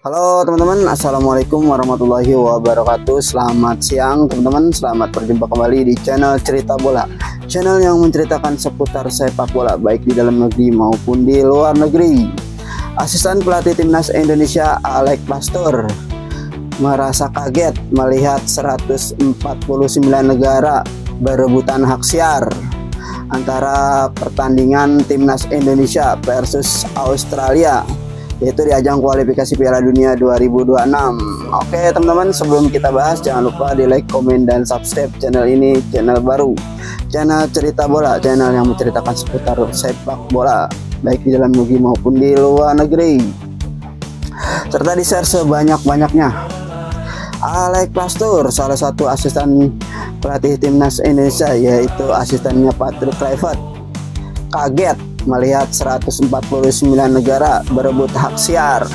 Halo teman-teman, assalamualaikum warahmatullahi wabarakatuh. Selamat siang teman-teman, selamat berjumpa kembali di channel Cerita Bola, channel yang menceritakan seputar sepak bola baik di dalam negeri maupun di luar negeri. Asisten pelatih timnas Indonesia Alex Pastur merasa kaget melihat 149 negara berebutan hak siar antara pertandingan timnas Indonesia versus Australia, yaitu di ajang kualifikasi Piala Dunia 2026. Oke teman-teman, sebelum kita bahas jangan lupa di like, komen, dan subscribe channel ini, channel baru, channel Cerita Bola, channel yang menceritakan seputar sepak bola baik di dalam negeri maupun di luar negeri, serta di share sebanyak-banyaknya. Alex Pastur, salah satu asisten pelatih timnas Indonesia, yaitu asistennya Patrick Kluivert, kaget melihat 149 negara berebut hak siar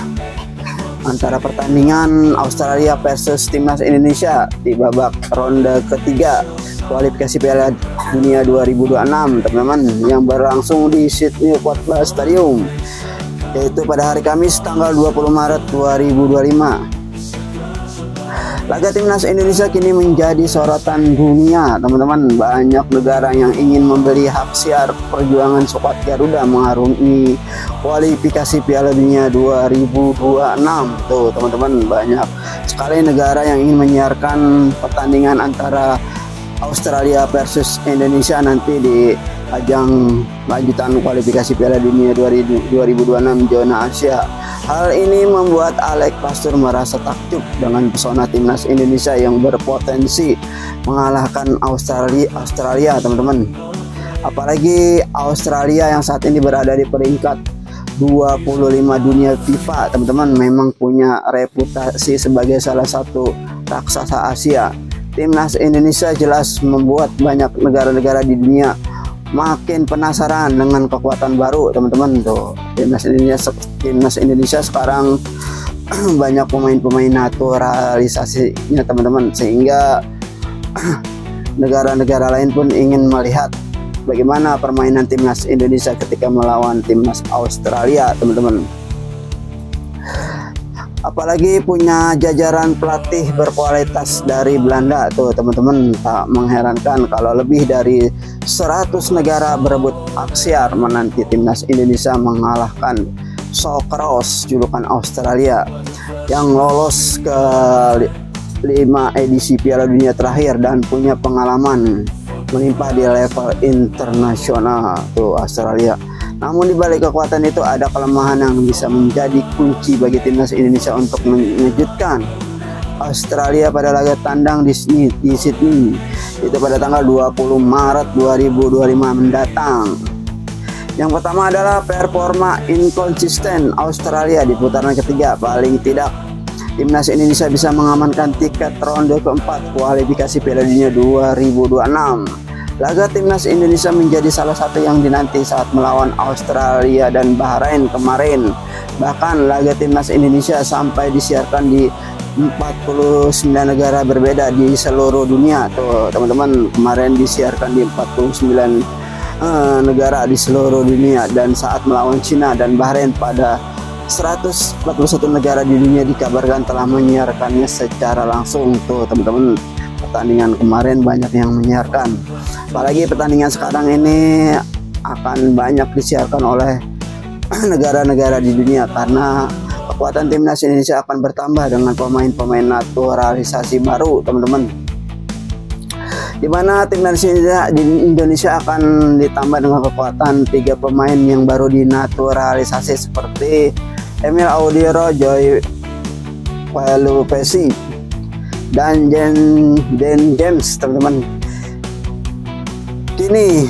antara pertandingan Australia versus timnas Indonesia di babak ronde ketiga kualifikasi Piala Dunia 2026 teman-teman, yang berlangsung di Sydney Sports Stadium, yaitu pada hari Kamis tanggal 20 Maret 2025. Laga timnas Indonesia kini menjadi sorotan dunia teman-teman. Banyak negara yang ingin membeli hak siar perjuangan skuad Garuda mengarungi kualifikasi Piala Dunia 2026. Tuh teman-teman, banyak sekali negara yang ingin menyiarkan pertandingan antara Australia versus Indonesia nanti di ajang lanjutan kualifikasi Piala Dunia 2026 zona Asia. Hal ini membuat Alex Pastur merasa takjub dengan pesona timnas Indonesia yang berpotensi mengalahkan Australia teman-teman. Apalagi Australia yang saat ini berada di peringkat 25 dunia FIFA teman-teman, memang punya reputasi sebagai salah satu raksasa Asia. Timnas Indonesia jelas membuat banyak negara-negara di dunia makin penasaran dengan kekuatan baru teman-teman. Tuh timnas Indonesia sekarang banyak pemain-pemain naturalisasinya teman-teman, sehingga negara-negara lain pun ingin melihat bagaimana permainan timnas Indonesia ketika melawan timnas Australia teman-teman. Apalagi punya jajaran pelatih berkualitas dari Belanda tuh teman-teman. Tak mengherankan kalau lebih dari 100 negara berebut hak siar menanti timnas Indonesia mengalahkan Socceroos julukan Australia yang lolos ke 5 edisi Piala Dunia terakhir dan punya pengalaman melimpah di level internasional tuh Australia. Namun di balik kekuatan itu ada kelemahan yang bisa menjadi kunci bagi timnas Indonesia untuk mengejutkan Australia pada laga tandang di Sydney itu pada tanggal 20 Maret 2025 mendatang. Yang pertama adalah performa inkonsisten Australia di putaran ketiga. Paling tidak timnas Indonesia bisa mengamankan tiket ronde keempat kualifikasi Piala Dunia 2026. Laga timnas Indonesia menjadi salah satu yang dinanti saat melawan Australia dan Bahrain kemarin. Bahkan laga timnas Indonesia sampai disiarkan di 49 negara berbeda di seluruh dunia. Tuh teman-teman, kemarin disiarkan di 49 negara di seluruh dunia, dan saat melawan Cina dan Bahrain pada 141 negara di dunia dikabarkan telah menyiarkannya secara langsung. Tuh teman-teman, pertandingan kemarin banyak yang menyiarkan. Apalagi pertandingan sekarang ini akan banyak disiarkan oleh negara-negara di dunia karena kekuatan timnas Indonesia akan bertambah dengan pemain-pemain naturalisasi baru teman-teman, di mana timnas Indonesia akan ditambah dengan kekuatan 3 pemain yang baru dinaturalisasi seperti Emil Audiro, Joy Pelupesi, dan James teman-teman. Kini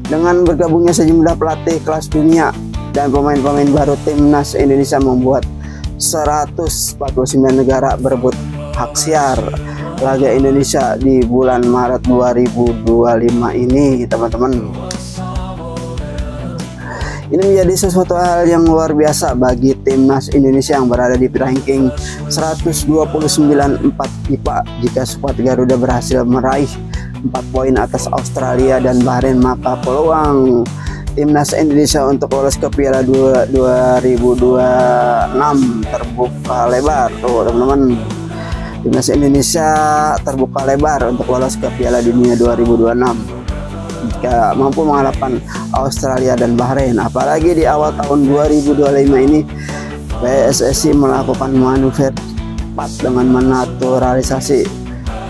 dengan bergabungnya sejumlah pelatih kelas dunia dan pemain-pemain baru, timnas Indonesia membuat 149 negara berebut hak siar laga Indonesia di bulan Maret 2025 ini teman-teman. Ini menjadi sesuatu hal yang luar biasa bagi timnas Indonesia yang berada di ranking 129 FIFA. Jika skuad Garuda berhasil meraih 4 poin atas Australia dan Bahrain, maka peluang timnas Indonesia untuk lolos ke Piala 2026 terbuka lebar tuh teman-teman. Timnas Indonesia terbuka lebar untuk lolos ke Piala Dunia 2026 jika mampu mengalahkan Australia dan Bahrain. Apalagi di awal tahun 2025 ini PSSI melakukan manuver cepat dengan menaturalisasi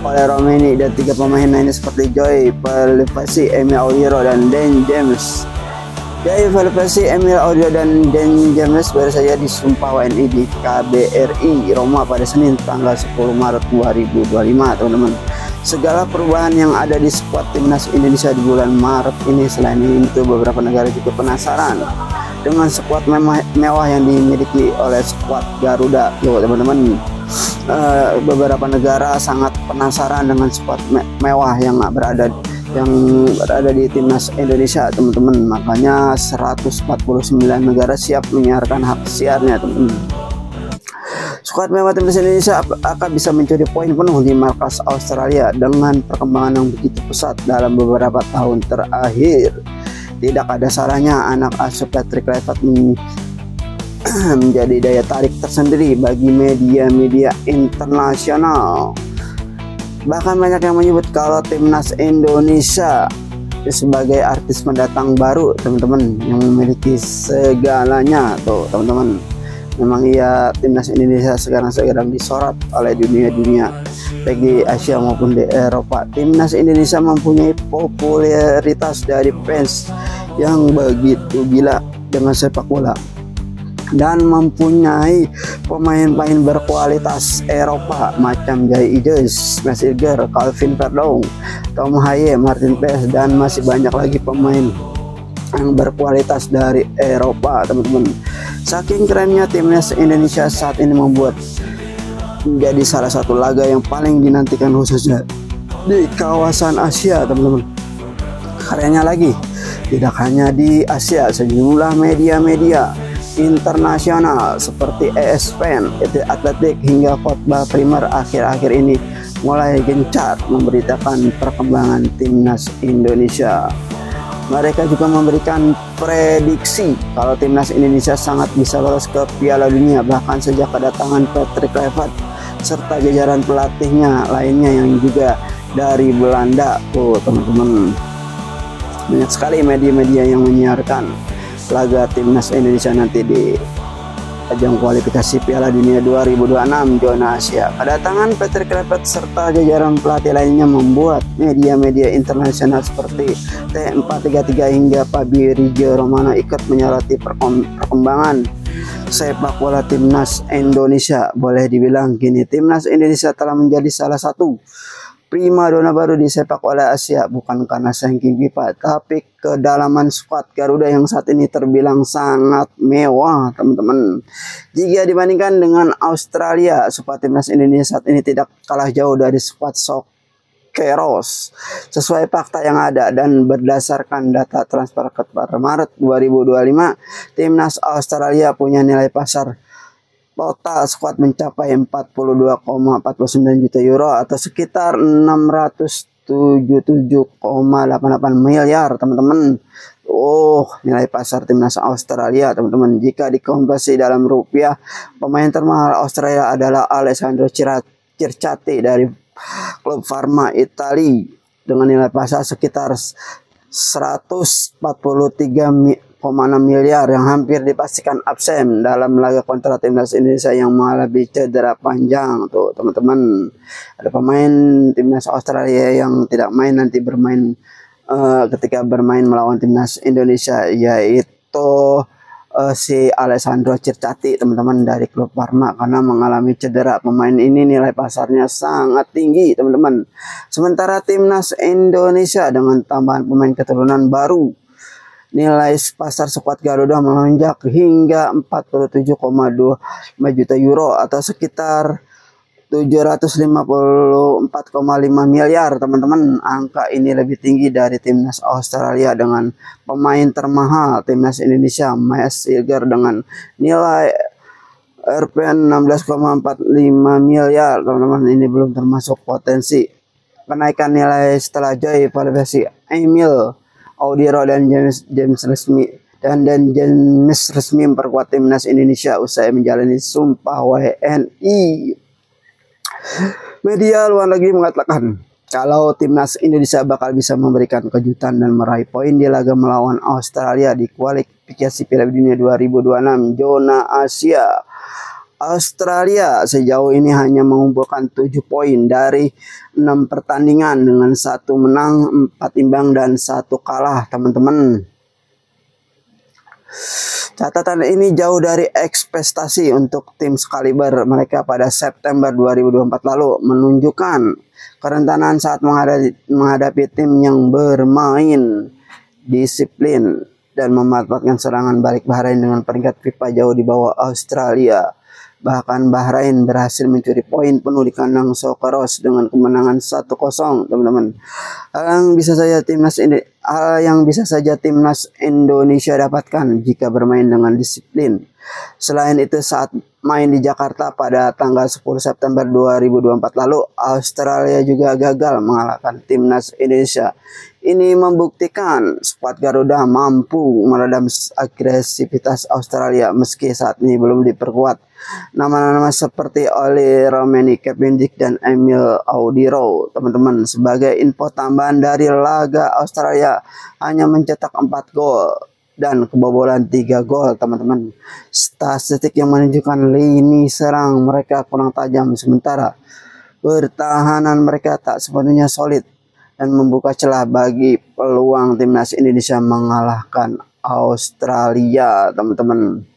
oleh Romeni dan 3 pemain lainnya seperti Joy Pelipasi, Emil Audiro dan Dan James. Joy Pelipasi, Emil Audiro dan Dan James baru saja disumpah WNI di KBRI Roma pada Senin tanggal 10 Maret 2025 teman-teman. Segala perubahan yang ada di skuad timnas Indonesia di bulan Maret ini, selain itu beberapa negara juga penasaran dengan skuad mewah yang dimiliki oleh skuad Garuda loh teman-teman. Beberapa negara sangat penasaran dengan skuad mewah yang berada di timnas Indonesia teman-teman. Makanya 149 negara siap menyiarkan hak siarnya teman-teman. Skuad mewah timnas Indonesia akan bisa mencuri poin penuh di markas Australia dengan perkembangan yang begitu pesat dalam beberapa tahun terakhir. Tidak ada salahnya anak asuh Patrick Kluivert menjadi daya tarik tersendiri bagi media-media internasional. Bahkan banyak yang menyebut kalau timnas Indonesia sebagai artis pendatang baru teman-teman, yang memiliki segalanya tuh teman-teman. Memang iya, timnas Indonesia sekarang disorot oleh dunia baik di Asia maupun di Eropa. Timnas Indonesia mempunyai popularitas dari fans yang begitu gila dengan sepak bola dan mempunyai pemain-pemain berkualitas Eropa macam Jay Ijes, Messenger, Calvin Verdong, Tom Haye, Martin Pes, dan masih banyak lagi pemain yang berkualitas dari Eropa teman-teman. Saking kerennya timnas Indonesia saat ini membuat menjadi salah satu laga yang paling dinantikan khususnya di kawasan Asia teman-teman. Karenanya lagi, tidak hanya di Asia, sejumlah media-media internasional seperti ESPN, Atletik hingga Khotbah Primer akhir-akhir ini mulai gencar memberitakan perkembangan timnas Indonesia. Mereka juga memberikan prediksi kalau timnas Indonesia sangat bisa lolos ke Piala Dunia, bahkan sejak kedatangan Patrick Kluivert serta jajaran pelatihnya lainnya yang juga dari Belanda. Teman-teman, banyak sekali media-media yang menyiarkan laga timnas Indonesia nanti di ajang kualifikasi Piala Dunia 2026 zona Asia. Kedatangan Patrick Kluivert serta jajaran pelatih lainnya membuat media-media internasional seperti T433 hingga Fabrizio Romano ikut menyoroti perkembangan sepak bola timnas Indonesia. Boleh dibilang gini, timnas Indonesia telah menjadi salah satu primadona baru di sepak bola Asia, bukan karena ranking FIFA, tapi kedalaman skuad Garuda yang saat ini terbilang sangat mewah teman-teman. Jika dibandingkan dengan Australia, skuad timnas Indonesia saat ini tidak kalah jauh dari skuad Socceroos. Sesuai fakta yang ada dan berdasarkan data transfer per Maret 2025, timnas Australia punya nilai pasar total skuad mencapai 42,49 juta euro atau sekitar 677,88 miliar teman-teman. Nilai pasar timnas Australia teman-teman. Jika dikonversi dalam rupiah, pemain termahal Australia adalah Alessandro Circati dari klub Parma Italia dengan nilai pasar sekitar 143,6 miliar yang hampir dipastikan absen dalam laga kontra timnas Indonesia yang mengalami cedera panjang tuh teman-teman. Ada pemain timnas Australia yang tidak main nanti bermain ketika bermain melawan timnas Indonesia, yaitu si Alessandro Circati teman-teman dari klub Parma karena mengalami cedera. Pemain ini nilai pasarnya sangat tinggi teman-teman. Sementara timnas Indonesia dengan tambahan pemain keturunan baru, nilai pasar skuad Garuda melonjak hingga 47,25 juta euro atau sekitar 754,5 miliar teman-teman. Angka ini lebih tinggi dari timnas Australia dengan pemain termahal timnas Indonesia, Messenger dengan nilai RPN 16,45 miliar teman-teman. Ini belum termasuk potensi kenaikan nilai setelah Joy Pelipasi, Emil Audiro dan James resmi memperkuat timnas Indonesia usai menjalani sumpah WNI. Media luar negeri mengatakan kalau timnas Indonesia bakal bisa memberikan kejutan dan meraih poin di laga melawan Australia di kualifikasi Piala Dunia 2026 zona Asia. Australia sejauh ini hanya mengumpulkan 7 poin dari 6 pertandingan dengan 1 menang, 4 imbang dan 1 kalah, teman-teman. Catatan ini jauh dari ekspektasi untuk tim sekaliber mereka pada September 2024 lalu, menunjukkan kerentanan saat menghadapi tim yang bermain disiplin dan memanfaatkan serangan balik Bahrain dengan peringkat FIFA jauh di bawah Australia. Bahkan Bahrain berhasil mencuri poin penuh di kandang Sokaros dengan kemenangan 1-0, teman-teman. Hal yang bisa saja timnas Indonesia dapatkan jika bermain dengan disiplin. Selain itu, saat main di Jakarta pada tanggal 10 September 2024 lalu, Australia juga gagal mengalahkan timnas Indonesia. Ini membuktikan skuad Garuda mampu meredam agresivitas Australia meski saat ini belum diperkuat. Nama-nama seperti Oli Romeni, Kevin Dick, dan Emil Audiro, teman-teman. Sebagai info tambahan dari laga Australia hanya mencetak 4 gol dan kebobolan 3 gol, teman-teman. Statistik yang menunjukkan lini serang mereka kurang tajam, sementara pertahanan mereka tak sepenuhnya solid dan membuka celah bagi peluang timnas Indonesia mengalahkan Australia, teman-teman.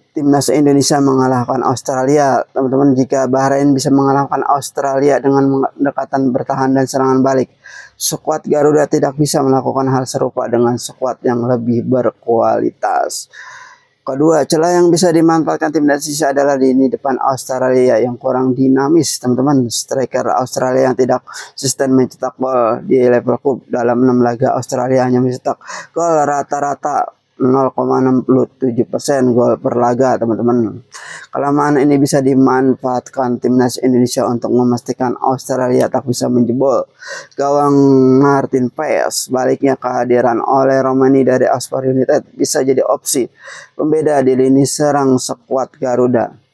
Timnas Indonesia mengalahkan Australia, teman-teman, jika Bahrain bisa mengalahkan Australia dengan pendekatan bertahan dan serangan balik. Skuad Garuda tidak bisa melakukan hal serupa dengan skuad yang lebih berkualitas. Kedua, celah yang bisa dimanfaatkan timnas Indonesia adalah di lini depan Australia yang kurang dinamis, teman-teman. Striker Australia yang tidak konsisten mencetak gol di level klub. Dalam 6 laga Australia hanya mencetak gol rata-rata 0,67% gol per laga, teman-teman. Kelemahan ini bisa dimanfaatkan timnas Indonesia untuk memastikan Australia tak bisa menjebol gawang Martin Paes. Baliknya, kehadiran Oli Romeni dari Oxford United bisa jadi opsi pembeda di lini serang skuad Garuda.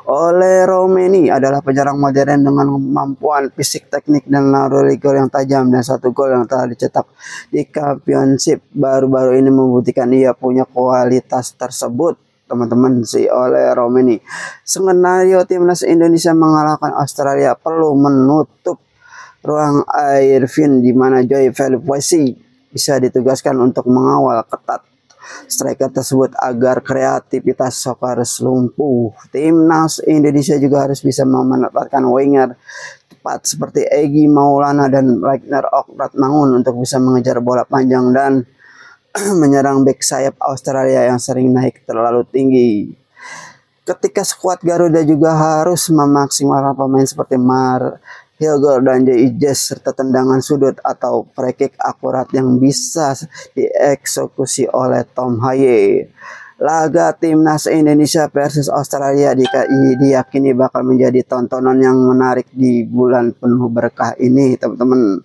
Oli Romeni adalah penyerang modern dengan kemampuan fisik, teknik, dan naluri gol yang tajam, dan 1 gol yang telah dicetak di Championship baru-baru ini membuktikan ia punya kualitas tersebut, teman-teman. Si Oli Romeni. Skenario timnas Indonesia mengalahkan Australia perlu menutup ruang Irvin di mana Joy Veluposi bisa ditugaskan untuk mengawal ketat striker tersebut agar kreativitas Sokaros lumpuh. Timnas Indonesia juga harus bisa memanfaatkan winger tepat seperti Egy Maulana dan Ragnar Okratmangun untuk bisa mengejar bola panjang dan menyerang back sayap Australia yang sering naik terlalu tinggi. Ketika skuad Garuda juga harus memaksimalkan pemain seperti Hilgor dan J.I.J serta tendangan sudut atau free kick akurat yang bisa dieksekusi oleh Tom Haye. Laga timnas Indonesia versus Australia diyakini bakal menjadi tontonan yang menarik di bulan penuh berkah ini, teman-teman.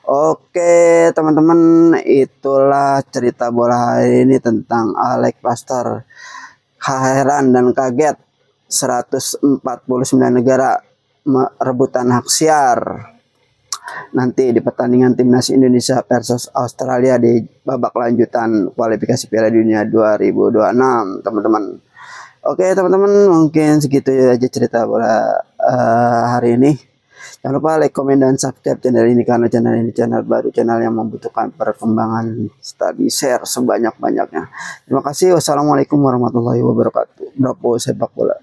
Oke, teman-teman, itulah cerita bola hari ini tentang Alex Pastor. Heran dan kaget, 149 negara rebutan hak siar nanti di pertandingan timnas Indonesia versus Australia di babak lanjutan kualifikasi Piala Dunia 2026, teman-teman. Oke, teman-teman, mungkin segitu aja cerita bola hari ini. Jangan lupa like, komen, dan subscribe channel ini karena channel ini channel baru, channel yang membutuhkan perkembangan study share sebanyak-banyaknya. Terima kasih. Wassalamualaikum warahmatullahi wabarakatuh. Bravo sepak bola.